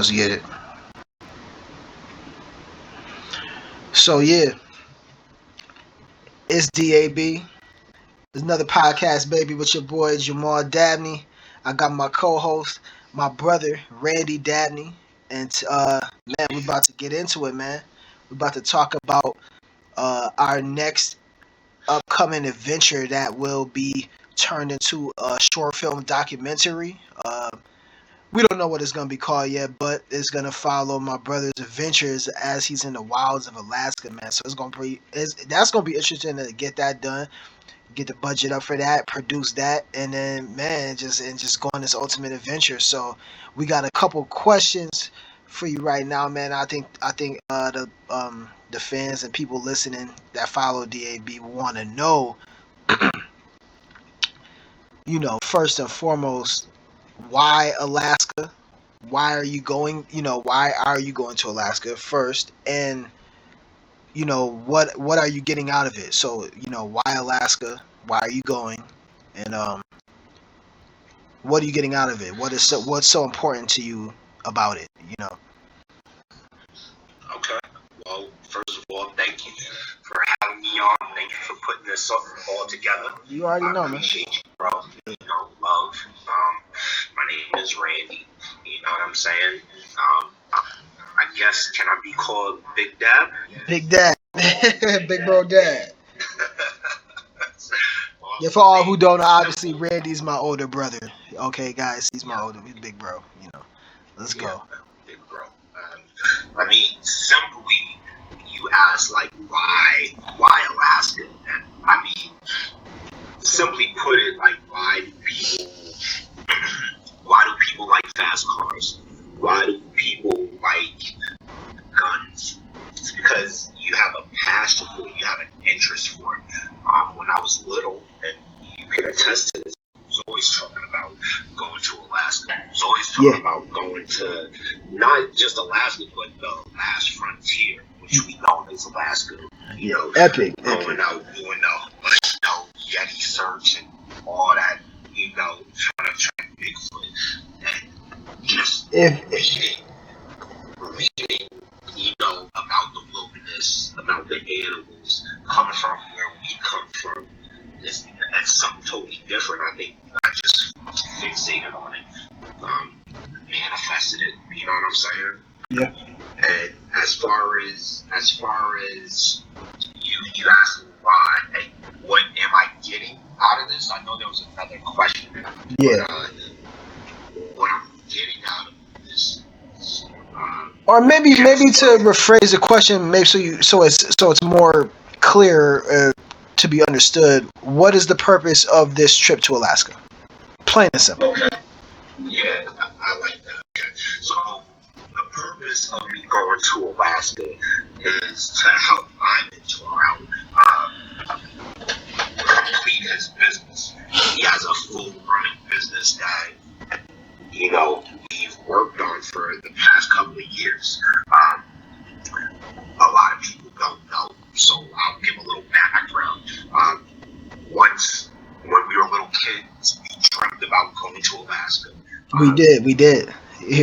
Let's get it. So yeah, it's DAB. It's another podcast, baby, with your boy Jamal Dabney. I got my co-host, my brother Randy Dabney, and man, we're about to get into it, man. We're about to talk about our next upcoming adventure that will be turned into a short film documentary. We don't know what it's gonna be called yet, but it's gonna follow my brother's adventures as he's in the wilds of Alaska, man. So that's gonna be interesting to get that done, get the budget up for that, produce that, and then man, just go on this ultimate adventure. So we got a couple questions for you right now, man. I think the fans and people listening that follow DAB want to know, first and foremost, why Alaska? Why are you going? Why are you going to Alaska first? And what are you getting out of it? So why Alaska? Why are you going? And what are you getting out of it? What's so important to you about it? Okay. Well, first of all, thank you for having me on. Thank you for putting this all together. You already know, man. I appreciate you, bro. Love. My name is Randy. You know what I'm saying? I guess, can I be called Big Dad? Big Dad, Big Bro Dad. Yeah, for all who don't know, obviously Randy's my older brother. Okay, guys, he's my older, he's big bro. Let's go. Big bro. I mean, simply, you ask like why Alaska? And I mean, simply put it, like why do people like fast cars? Why do people like guns? It's because you have a passion for it, you have an interest for it. When I was little, and you can attest to this, I was always talking about going to Alaska. I was always talking about going to not just Alaska, but the last frontier, which we know is Alaska. Epic. Going out doing the Yeti search and all that. Trying to track Bigfoot and just reading, about the wilderness, about the animals, coming from where we come from. That's something totally different. I think I just fixated on it, manifested it. You know what I'm saying? Yeah. And as far as you asked me why, what am I getting out of this? I know there was another question. Yeah. What I'm getting out of this. Or maybe to rephrase the question, maybe so it's more clear to be understood. What is the purpose of this trip to Alaska? Plain and simple. Okay. Yeah, I like that. Okay. So the purpose of me going to Alaska is to help my mentor out complete his business. He has a full running business that we've worked on for the past couple of years. A lot of people don't know, so I'll give a little background. When we were little kids, we dreamed about going to Alaska. We did.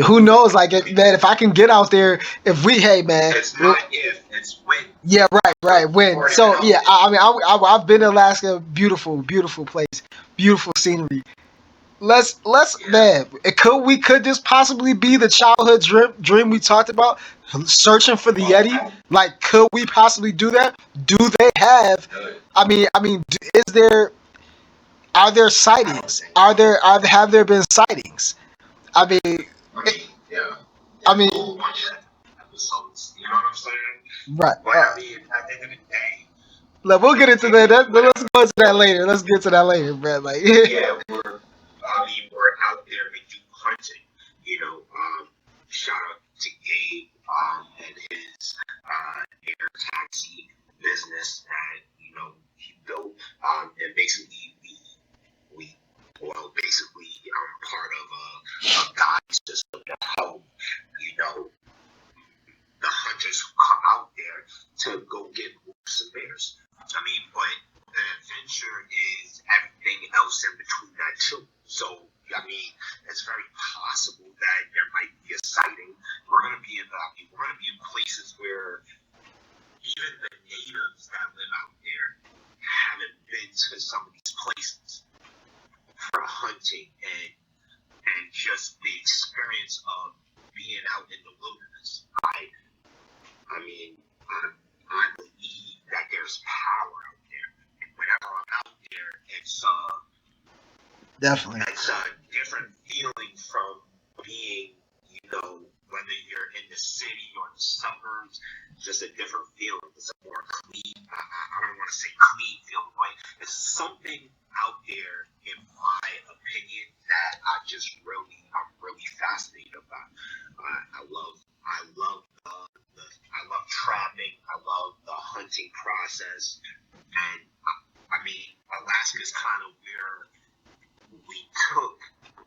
Who knows? Like, man, if I can get out there, hey, man. It's not if, it's when. Yeah, right, when. So, yeah, I mean, I've been to Alaska. Beautiful, beautiful place. Beautiful scenery. Let's man. We could this possibly be the childhood dream we talked about? Searching for the Yeti? Like, could we possibly do that? Do they have? I mean, are there sightings? Have there been sightings? I mean, yeah. I mean, a whole bunch of episodes. You know what I'm saying? Right. But I mean, at the end of the day, we'll get into that. Let's go into that later. Let's get to that later, man. Like, yeah, we're out there making hunting. Shout out to Gabe and his air taxi business that he built. And basically, I'm part of a guide system to help the hunters who come out there to go get wolves and bears. I mean, but the adventure is everything else in between that too. So, I mean, it's very possible that there might be a sighting. mean, I believe that there's power out there. Whenever I'm out there, Definitely. it's a different feeling from being, whether you're in the city or the suburbs, just a different feeling. It's a more clean, I don't want to say clean feeling, but it's something out there, in my opinion, that I'm really fascinated about. I love trapping. I love the hunting process, and I mean, Alaska's kind of where we took,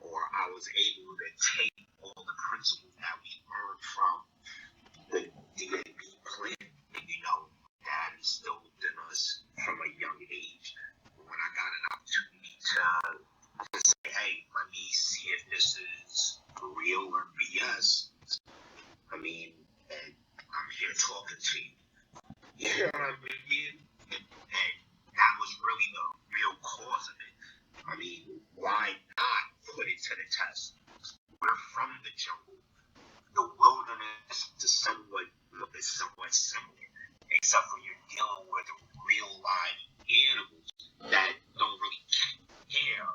or I was able to take all the principles that we learned from the DAB plan, and that instilled in us from a young age. When I got an opportunity to say, hey, let me see if this is real or BS. I mean, and I'm here talking to you. You know what I mean? And that was really the real cause of it. I mean, why not put it to the test? We're from the jungle. The wilderness is somewhat similar, except for you're dealing with real live animals that don't really care.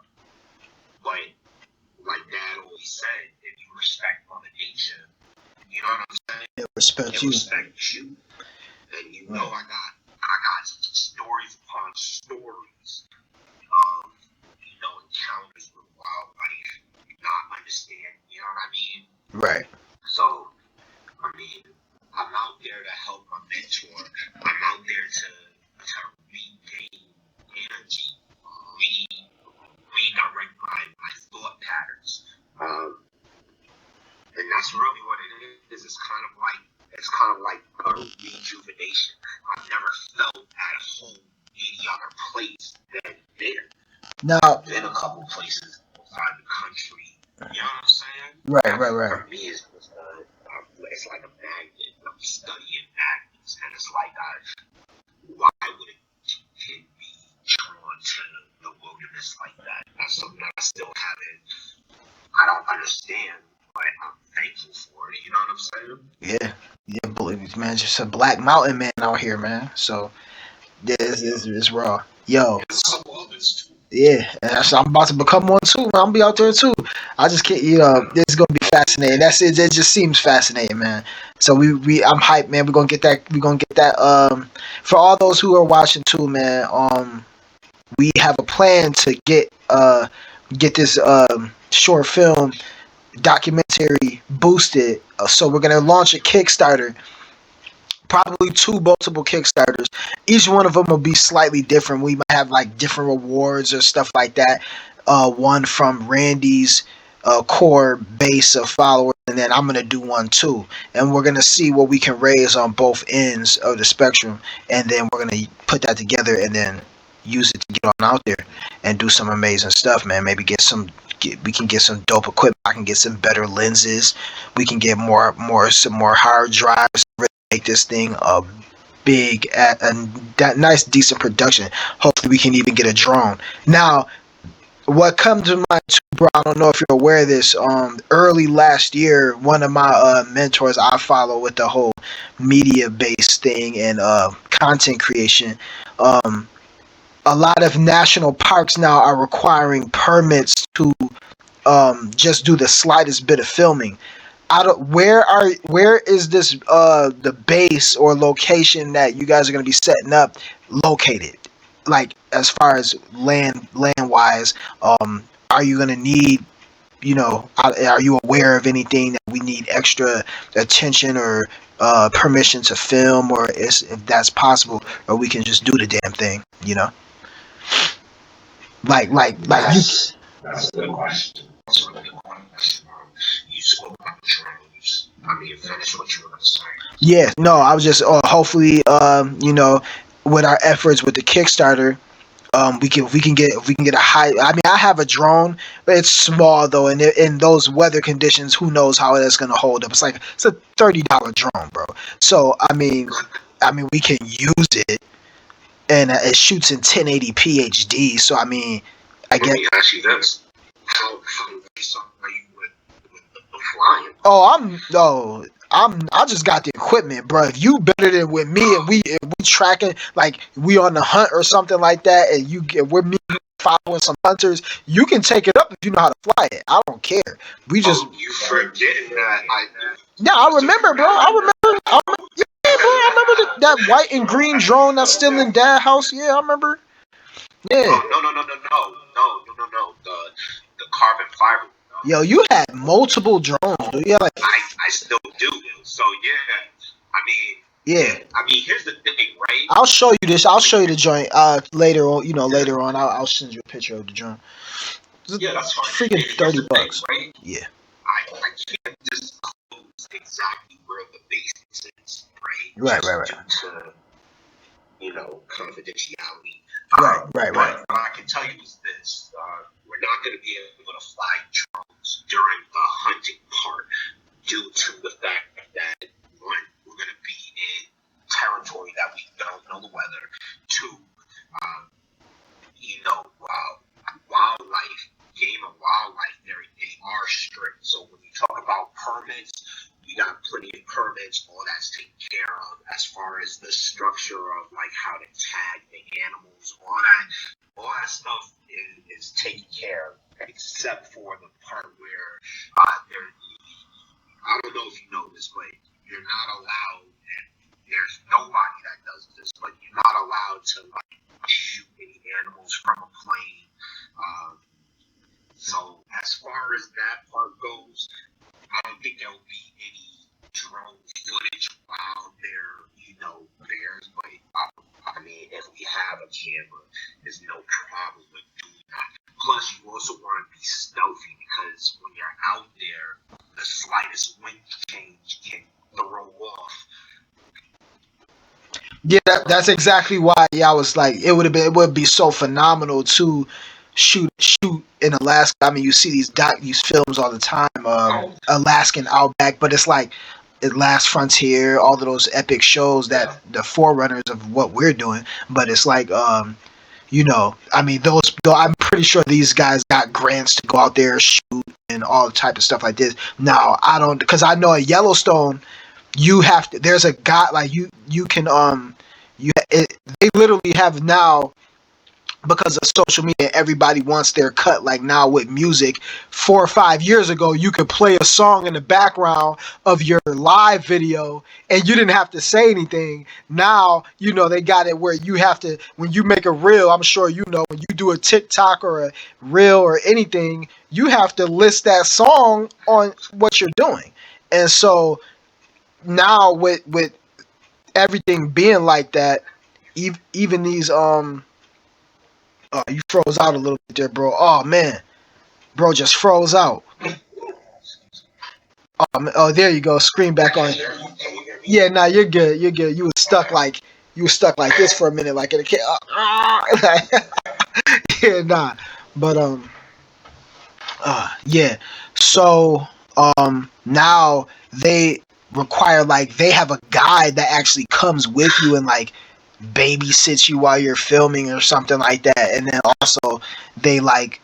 But like Dad always said, if you respect Mother Nature, you know what I'm saying? They'll respect you. And I got stories upon stories of encounters with wildlife, not understand, you know what I mean? Right. So, I mean, I'm out there to help my mentor. I'm out there to regain energy, redirect my thought patterns. And that's really what it is. It's kind of like a rejuvenation. I've never felt at home any other place than there. Now, I've been a couple places outside the country. You know what I'm saying? Right. For me, it's like a magnet. I'm studying magnets, and it's like, why would a kid be drawn to the wilderness like that? That's something that I still I don't understand, but I'm thankful for it. You know what I'm saying? Yeah, believe me, man. Just a black mountain man out here, man. So it's raw. Yo. There's some others too. Yeah, I'm about to become one too. Man. I'm gonna be out there too. I just can't, it's gonna be fascinating. That's it. It just seems fascinating, man. So I'm hyped, man. We're gonna get that. We're gonna get that. For all those who are watching too, man. We have a plan to get this short film documentary boosted. So we're gonna launch a Kickstarter, probably two multiple Kickstarters. Each one of them will be slightly different. We might have like different rewards or stuff like that. One from Randy's core base of followers, and then I'm gonna do one too. And we're gonna see what we can raise on both ends of the spectrum, and then we're gonna put that together and then use it to get on out there and do some amazing stuff, man. Maybe we can get some dope equipment. I can get some better lenses. We can get some more hard drives. Make this thing a big and that nice decent production. Hopefully we can even get a drone. Now, what comes to mind too, bro, I don't know if you're aware of this. Early last year, one of my mentors I follow with the whole media based thing and content creation, a lot of national parks now are requiring permits to just do the slightest bit of filming. Where is this the base or location that you guys are going to be setting up located, like as far as land wise? Are you going to need, are you aware of anything that we need extra attention or permission to film, or if that's possible, or we can just do the damn thing, like That's a good question. That's a really good question. You spoke about the drones. I mean, finish what you were going to say. Yeah, no, I was just hopefully, with our efforts with the Kickstarter, we can get a high. I mean, I have a drone, but it's small though, and in those weather conditions, who knows how that's gonna hold up? It's a $30 drone, bro. So we can use it, and it shoots in 1080p HD. So I mean, I guess. Let me ask you this: How are you with the flying? Oh, I just got the equipment, bro. If you better than with me, and we tracking like we on the hunt or something like that, and we're me following some hunters, you can take it up if you know how to fly it. I don't care. We just you forgetting that I yeah, I remember, bro. Yeah, bro. I remember that white and green drone that's still in Dad house. Yeah, I remember. Yeah. No. The carbon fiber. Yo, you had multiple drones, dude. Yeah, like I still do. So yeah, I mean, yeah. I mean, here's the thing, right? I'll show you this. I'll show you the joint. Later on, later on, I'll send you a picture of the joint. Yeah, that's fine. Freaking $30, right? Yeah. I can't disclose exactly where the base is, right? Right, Just right, right. due to confidentiality. Right. But what I can tell you is this: we're not going to be able to fly drones during the hunting part due to the fact that one, we're going to be in territory that we don't know the weather. Two, um, wildlife, game and wildlife, they are strict. So when you talk about permits, we got plenty of permits. All that's taken care of as far as the structure of like how to tag the animals. All that stuff is taken care of, except for the part where there. I don't know if you know this, but you're not allowed. And there's nobody that does this, but you're not allowed to like shoot any animals from a plane. So as far as that part goes, I don't think there will be any drone footage while they're, bears. But I mean, if we have a camera, there's no problem with doing that. Plus, you also want to be stealthy because when you're out there, the slightest wind change can throw off. Yeah, that's exactly why. Yeah, I was like, it would be so phenomenal to shoot in Alaska. I mean, you see these films all the time, Alaskan Outback, but it's like Last Frontier, all of those epic shows that the forerunners of what we're doing. But it's like, I mean, though I'm pretty sure these guys got grants to go out there shoot and all type of stuff like this. Now I don't, because I know at Yellowstone you have to. There's a guy like you can they literally have now, because of social media, everybody wants their cut. Like now with music, 4 or 5 years ago, you could play a song in the background of your live video and you didn't have to say anything. Now, they got it where you have to, when you make a reel, I'm sure when you do a TikTok or a reel or anything, you have to list that song on what you're doing. And so now with everything being like that, even these oh, you froze out a little bit there, bro. Oh man, bro, just froze out. Oh, there you go. Screen back on. Yeah, nah, you're good. You're good. You was stuck like this for a minute, like in a kid. Yeah, nah. But yeah. So now they require, like, they have a guide that actually comes with you and like babysits you while you're filming or something like that. And then also they, like,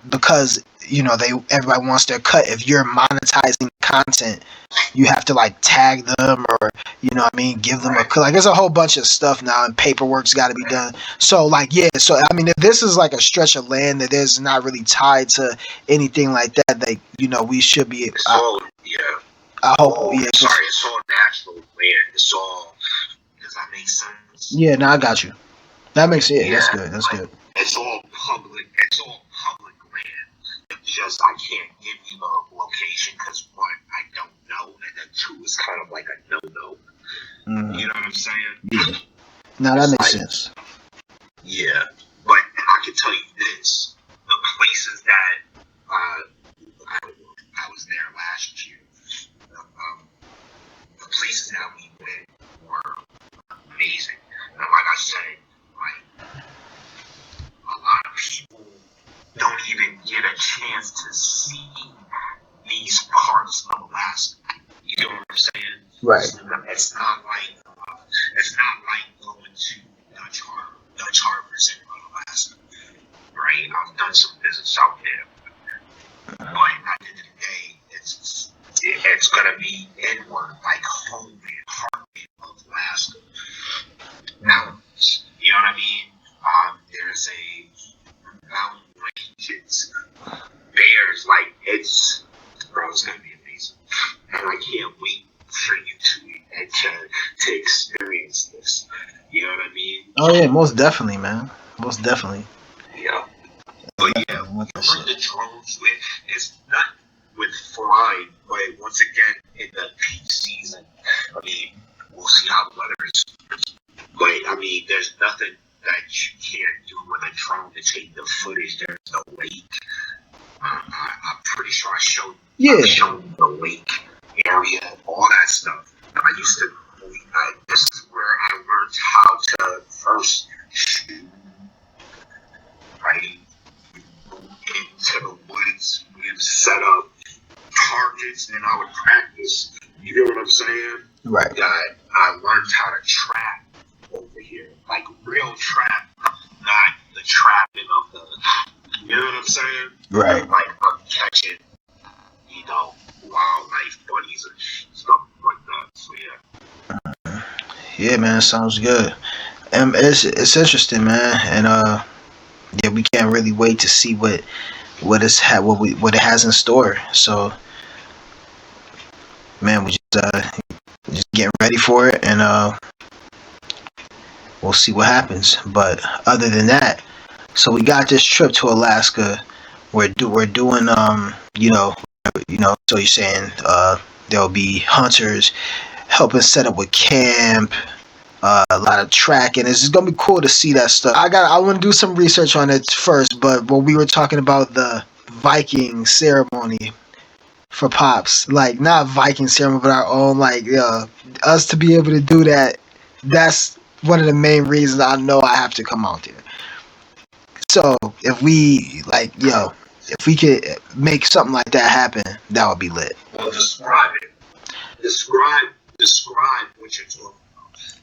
because they everybody wants their cut. If you're monetizing content, you have to like tag them, or what I mean, give them like, there's a whole bunch of stuff now, and paperwork's got to be done. So like, yeah, so I mean, if this is like a stretch of land that is not really tied to anything like that, like, we should be I hope, yeah. Sorry, it's all natural land. It's all, does that make sense? Yeah, no, I got you. That makes it. Yeah, that's good. That's good. It's all public. It's all public land. It's just I can't give you the location because one, I don't know, and then two, is kind of like a no-no. You know what I'm saying? Yeah. No, that makes sense. Yeah, but I can tell you this: the places that I was there last year, the places that we went were amazing. And like I said, like, a lot of people don't even get a chance to see these parts of Alaska. You know what I'm saying? Right. It's not like going to Dutch Harbor. Dutch Harbor's in Alaska, right? I've done some visits out there, but at the end of the day, it's it's gonna be inward, like home and heartbeat of Alaska. Mountains, you know what I mean? There's a mountain ranges, bears, like bro, it's gonna be amazing, and I can't wait for you to experience this. You know what I mean? Oh yeah, most definitely, man. Most definitely. Yeah. But yeah, What the for the shit? drones, it's not with flying, but once again, in the peak season, I mean, we'll see how the weather is. But I mean, there's nothing that you can't do with a drone to take the footage. There's no lake. I'm pretty sure I've shown the lake area, all that stuff. I used to. This is where I learned how to first shoot. Right into the woods, we would set up targets, and I would practice. You get what I'm saying? Right. I learned how to trap over here, like real trap, not the trapping of the. You know what I'm saying? Right. Like I'm catching, wildlife bunnies and stuff like that. So yeah. Yeah, man. Sounds good. And it's interesting, man. And yeah, we can't really wait to see what what it has in store. So, man, we just getting ready for it, and we'll see what happens. But other than that, so we got this trip to Alaska. We're doing So you're saying there'll be hunters helping set up with camp. A lot of tracking. It's just gonna be cool to see that stuff. I want to do some research on it first, but when we were talking about the Viking ceremony for pops, like not Viking ceremony, but our own, like us to be able to do that. That's one of the main reasons I know I have to come out there. So if we if we could make something like that happen, that would be lit. Well, describe it. Describe what you're talking about.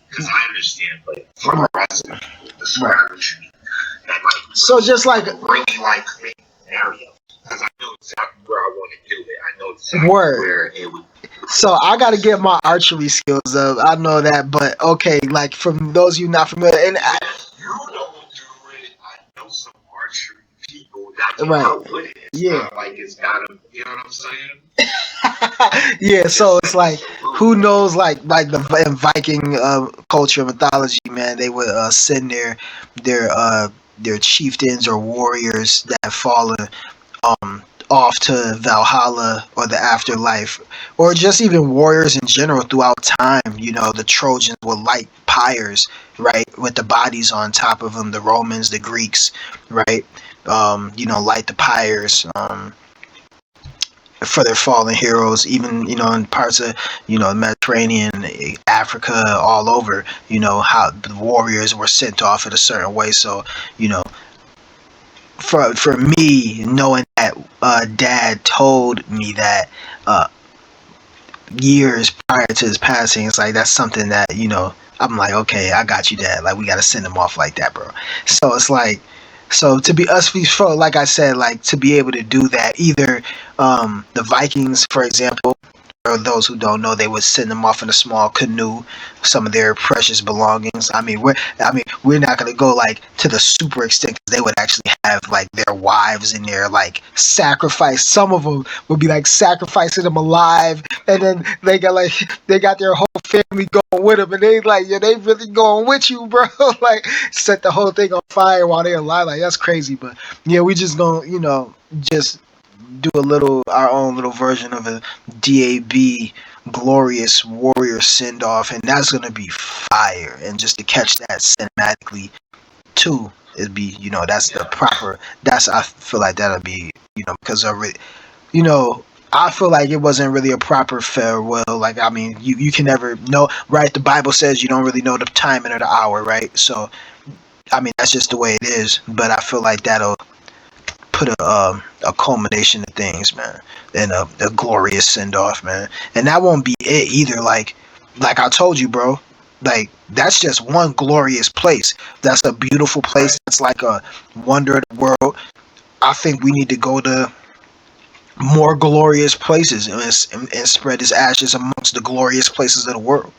Because I understand, but for the rest of people, describe what you mean. And so just like really like area. Because I know exactly where I want to do it. I know exactly where it would. So I got to get my archery skills up. I know that, but okay, like from those of you not familiar, and you don't do it. I know some archery people that can help with it. It's not like it's gotta. You know what I'm saying? Yeah, so it's like who knows, like in Viking culture, mythology, man, they would send their chieftains or warriors that have fallen off to Valhalla or the afterlife, or just even warriors in general throughout time. You know, the Trojans would light pyres, right, with the bodies on top of them. The Romans, the Greeks, right, light the pyres. For their fallen heroes, even in parts of the Mediterranean, Africa, all over. How the warriors were sent off in a certain way. So for me, knowing that Dad told me that years prior to his passing, it's like that's something that I'm like, okay, I got you, Dad. Like we got to send him off like that, bro. So it's like. So to be us, like I said, like to be able to do that, either the Vikings, for example, or those who don't know, they would send them off in a small canoe, some of their precious belongings. We're not gonna go like to the super extent, 'cause they would actually have like their wives in there, like sacrifice. Some of them would be like sacrificing them alive, and then they got their whole family going with them, and they like, yeah, they really going with you, bro. Like set the whole thing on fire while they're alive. Like that's crazy, but yeah, we just gonna just do our own little version of a DAB glorious warrior send off, and that's gonna be fire. And just to catch that cinematically too, it'd be that's the proper. I feel like that'll be because I really I feel like it wasn't really a proper farewell. Like you can never know, right? The Bible says you don't really know the timing or the hour, right? So that's just the way it is. But I feel like that'll put a culmination of things, man, and a glorious send off, man. And that won't be it either. Like I told you, bro. Like that's just one glorious place. That's a beautiful place. That's like a wonder of the world. I think we need to go to more glorious places and spread his ashes amongst the glorious places of the world.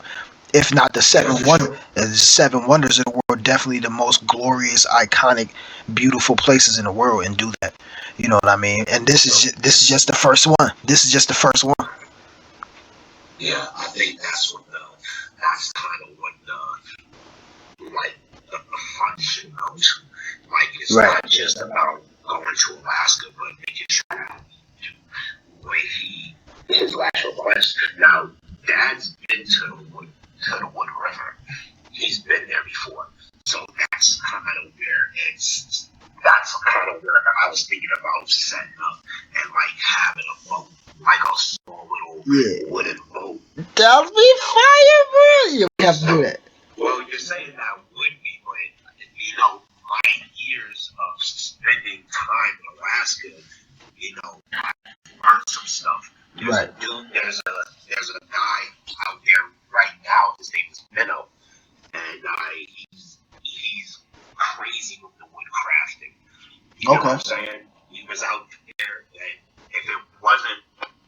If not the seven wonders of the world, definitely the most glorious, iconic, beautiful places in the world, and do that. You know what I mean? And this is just the first one. This is just the first one. Yeah, I think that's kind of what like the fun should go to. Like it's Right. not just about going to Alaska, but making sure that the way his last request. Now, Dad's been to the Wood River. He's been there before, so that's kind of where I was thinking about setting up and like having a boat, like a small little wooden boat. That'll be fire, bro. You have to do that. Well, you're saying that would be, but my years of spending time in Alaska, I learned some stuff. Right. There's a guy out there right now. His name is Minnow, and he's crazy with the wood crafting. You know what I'm saying? He was out there, and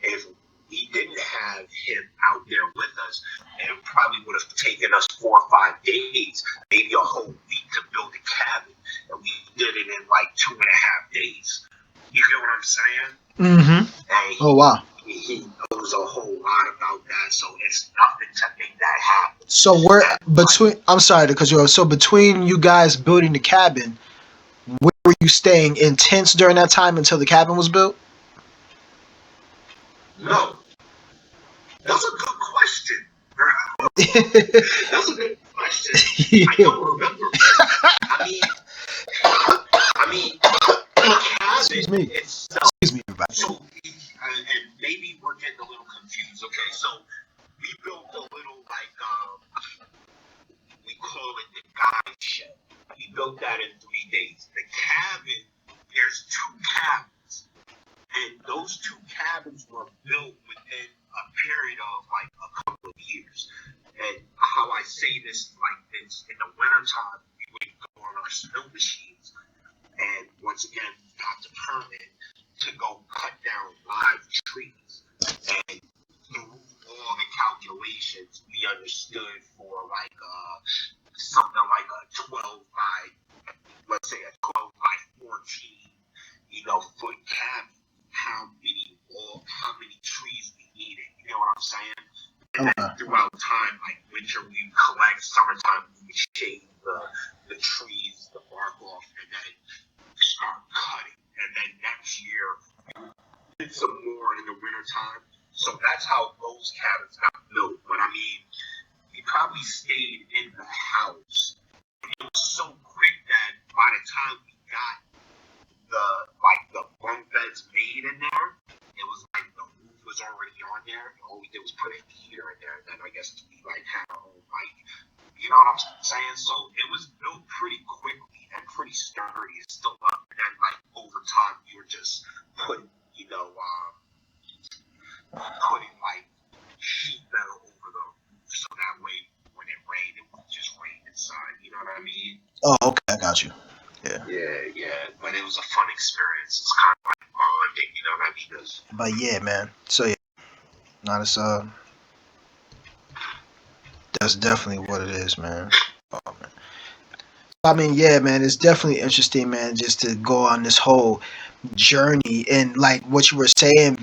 if we didn't have him out there with us, it probably would have taken us 4 or 5 days, maybe a whole week to build a cabin, and we did it in like 2.5 days. You get what I'm saying? Mm-hmm. Oh wow. He knows a whole lot about that, so it's nothing to make that happen. So I'm sorry to cut you off. So between you guys building the cabin, where were you staying in tents during that time until the cabin was built? No. That's a good question. That's a good question. I don't remember. I mean, the cabin itself. Excuse me, everybody. So, and maybe we're getting a little confused. Okay, so we built a little we call it the guide shed. We built that in 3 days. The cabin, there's 2 cabins, and those 2 cabins were built within a period of like a couple of years. And how I say this like this, in the wintertime, we would go on our snow machines, and once again, we got the permit to go cut down live trees. And through all the calculations, we understood for like something like a 12 by, let's say a 12 by 14, foot cabin, how many trees we needed. You know what I'm saying? And then throughout time, like winter we would collect, summertime we would shave the trees, the bark off, and then start cutting. And then next year we did some more in the wintertime. So that's how those cabins got built. But I mean, we probably stayed in the house. It was so quick that by the time we got the bunk beds made in there, it was like the roof was already on there. All we did was put a heater in there, and then I guess we like had our own light. You know what I'm saying? So it was built pretty quickly and pretty sturdy. It's still up. And then like over time, we were just putting like sheet metal over the roof, so that way when it rained, it would just rain inside. You know what I mean? Oh, okay, I got you. Yeah. But it was a fun experience. It's kind of like bonding, you know what I mean? But yeah, man. So yeah, not as that's definitely what it is, man. Oh, man. I mean, yeah, man, it's definitely interesting, man, just to go on this whole journey and like what you were saying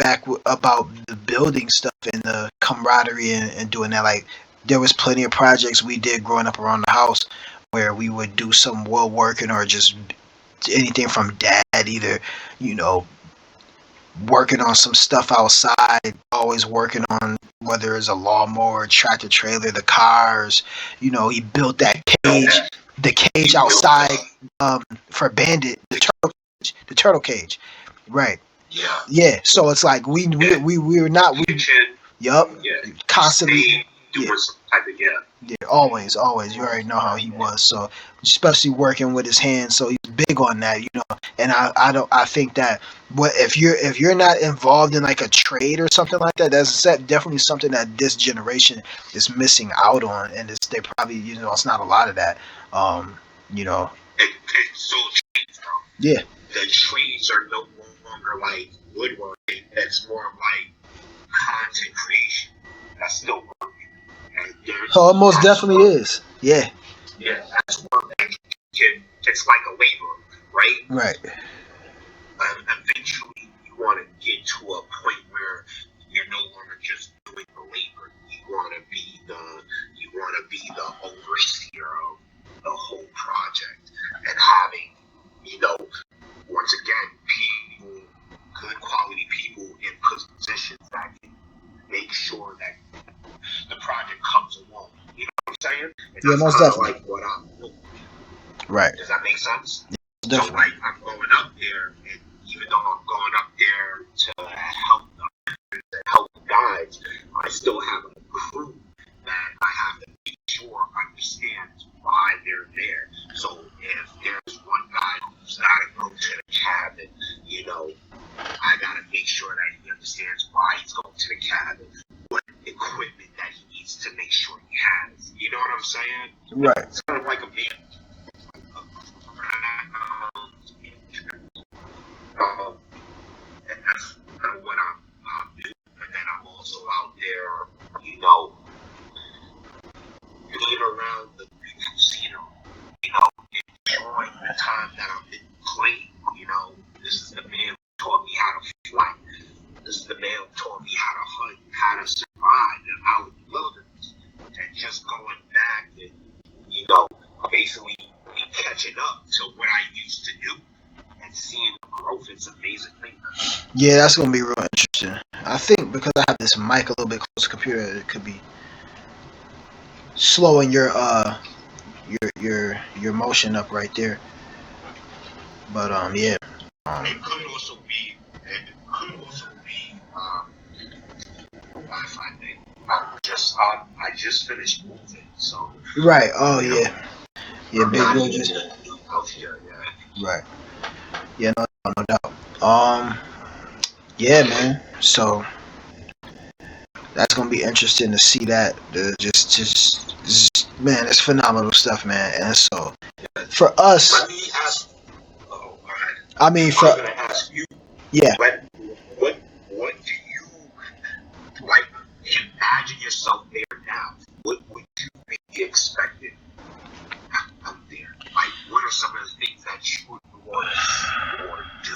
about the building stuff and the camaraderie and doing that. Like, there was plenty of projects we did growing up around the house where we would do some woodworking or just anything from dad, either, you know, working on some stuff outside, always working on whether it's a lawnmower, tractor trailer, the cars. You know, he built that the cage outside for Bandit, the turtle cage, right? Yeah. So it's like we were not yup, constantly. Yeah, always. You already know how he was. So especially working with his hands, so he's big on that, you know. And I think that what if you're not involved in like a trade or something like that, that's definitely something that this generation is missing out on, and they probably, you know, it's not a lot of that. You know. It's so changed. Yeah. The trees are no longer like woodworking. It's more of like content creation. That's still work. And Oh, it most definitely is. Yeah. Yeah, that's work that it's like a labor, right? Right. Eventually, you want to get to a point where you're no longer just doing the labor. You want to be the overseer of the whole project and having, once again, people, good quality people in positions that can make sure that the project comes along. You know what I'm saying? And Yeah, that's most kind of definitely. like what I'm doing. Right. Does that make sense? Definitely. So, like, I'm going up there, and even though I'm going up there to help the guides, I still have a crew that I have to make sure understands why they're there. So, if there's one guy who's got to go to the cabin, I got to make sure that he understands why he's going to the cabin, what equipment that he needs to make sure he has. You know what I'm saying? Right. It's kind of like a man. And that's kind of what I'm doing. And then I'm also out there, being around the beautiful scenery, enjoying the time that I've been playing. This is the man who taught me how to fly. This is the man who taught me how to hunt, how to survive out in the wilderness. And just going back and, basically catching up to what I used to do and seeing the growth. It's amazing thing. Yeah, that's gonna be real interesting. I think because I have this mic a little bit close to the computer, it could be slowing your motion up right there. But yeah. It could also be Wi-Fi thing. I just finished moving, so. Right. Oh yeah. Yeah, I'm big not bro. even Just in the new house yet. Yeah. right. Yeah, no doubt. Yeah, man. So that's gonna be interesting to see that. Just man, it's phenomenal stuff, man. And so for us, Let me ask. Oh, go ahead. I mean, I was gonna ask you. yeah. What do you like? Imagine yourself there now. What would you be expected out there? Like, what are some of the things that you would want to see or do?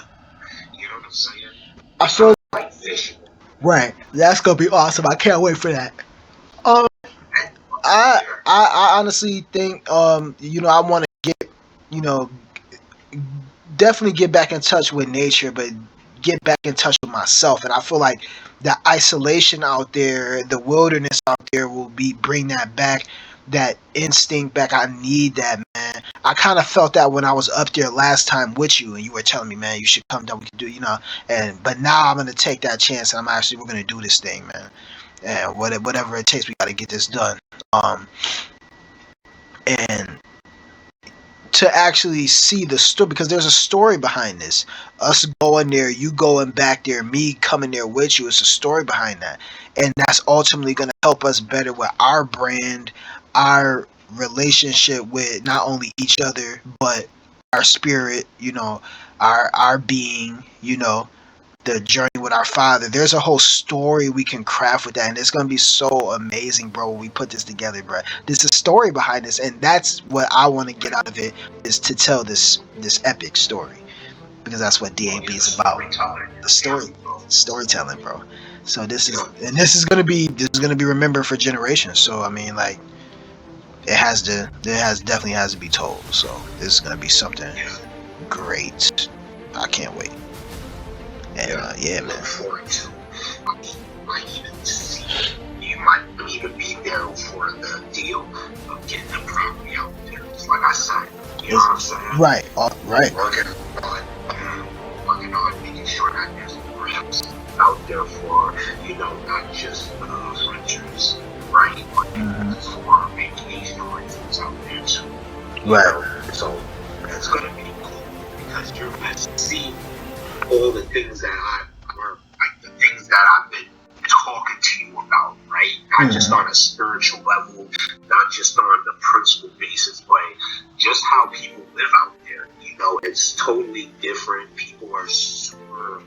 You know what I'm saying? I feel like fishing. Right. That's gonna be awesome. I can't wait for that. Um, I honestly think I want to get you know definitely get back in touch with nature, but get back in touch with myself. And I feel like the isolation out there, the wilderness out there, will bring that back, that instinct back. I need that, man. I kind of felt that when I was up there last time with you, and you were telling me, man, you should come down. We can do, but now I'm gonna take that chance, and we're gonna do this thing, man. And whatever it takes, we gotta get this done. And to actually see the story, because there's a story behind this. Us going there, you going back there, me coming there with you. It's a story behind that, and that's ultimately going to help us better with our brand, our relationship with not only each other but our spirit. Our being. The journey with our father. There's a whole story we can craft with that, and it's gonna be so amazing, bro. When we put this together, bro. There's a story behind this, and that's what I want to get out of it, is to tell this epic story, because that's what DAB is about. The storytelling, bro. So this is gonna be remembered for generations. So I mean, like, definitely has to be told. So this is gonna be something great. I can't wait. And yeah, man. Look forward to. Might even see. You might even be there for the deal of getting the property out there. Just like I said, you know what I'm saying? Right. Right. Working on making sure that there's ramps out there for not just hunters, right? But for vacation rentals out there too. Right. So it's gonna be cool because you're gonna see all the things that I've learned, like the things that I've been talking to you about, right? Not just on a spiritual level, not just on the principle basis, but just how people live out there. It's totally different. People are super super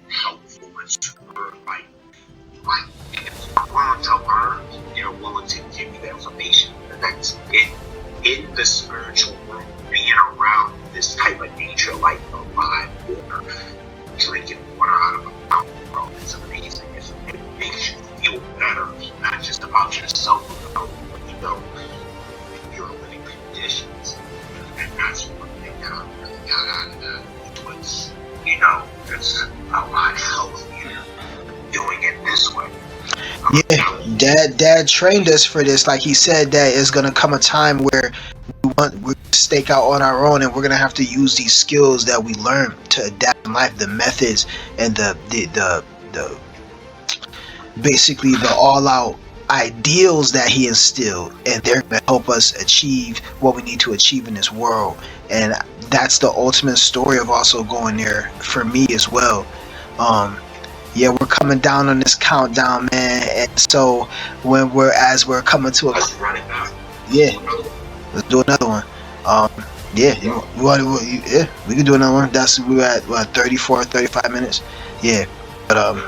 helpful and super like if you're willing to learn, they're willing to give you the information. And that's in the spiritual world, being around this type of nature, like the live water, drinking water out of a fountain, bro, it's amazing. It makes you feel better, not just about yourself, but you know, your living conditions. And that's one thing that I really got out of that. Was, you know, it's a lot healthier doing it this way. Yeah, dad trained us for this. Like he said, that it's gonna come a time where we stake out on our own, and we're gonna have to use these skills that we learned to adapt in life, the methods and the basically the all out ideals that he instilled, and they're gonna help us achieve what we need to achieve in this world. And that's the ultimate story of also going there for me as well. Yeah, we're coming down on this countdown, man. And so when we're coming to a yeah, let's do another one. Yeah, yeah, we can do another one. That's we were at what 34, 35 minutes. Yeah, but right.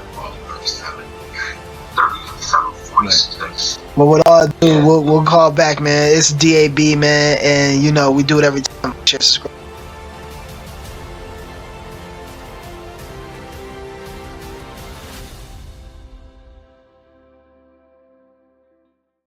But what I'll do, we'll call back, man. It's DAB, man, and you know we do it every time. Share, subscribe.